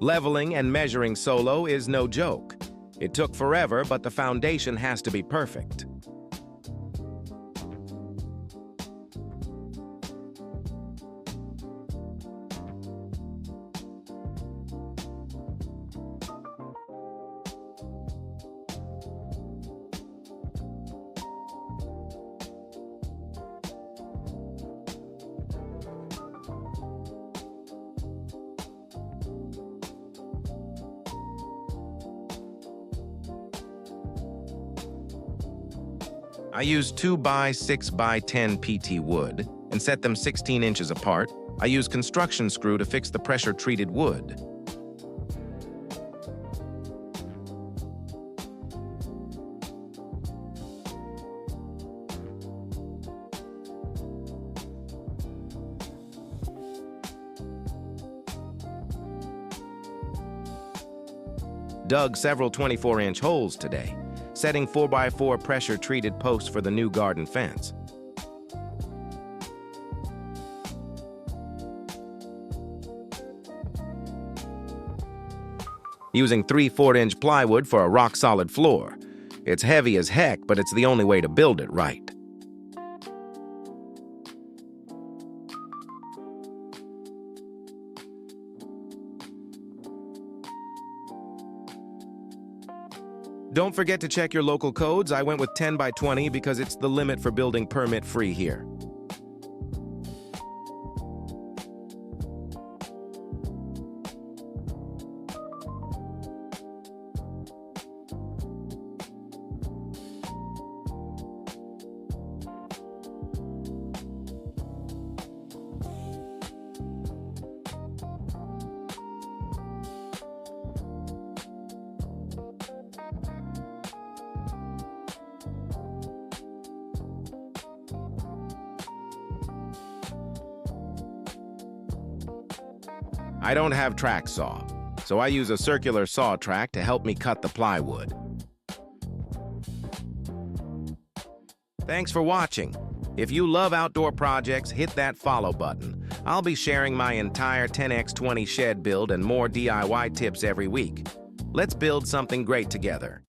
Leveling and measuring solo is no joke. It took forever, but the foundation has to be perfect. I used 2x6x10 PT wood and set them 16 inches apart. I used construction screw to fix the pressure-treated wood. Dug several 24-inch holes today, setting 4x4 pressure-treated posts for the new garden fence. Using 3/4-inch plywood for a rock-solid floor. It's heavy as heck, but it's the only way to build it right. Don't forget to check your local codes. I went with 10x20 because it's the limit for building permit-free here. I don't have track saw, so I use a circular saw track to help me cut the plywood. Thanks for watching. If you love outdoor projects, hit that follow button. I'll be sharing my entire 10x20 shed build and more DIY tips every week. Let's build something great together.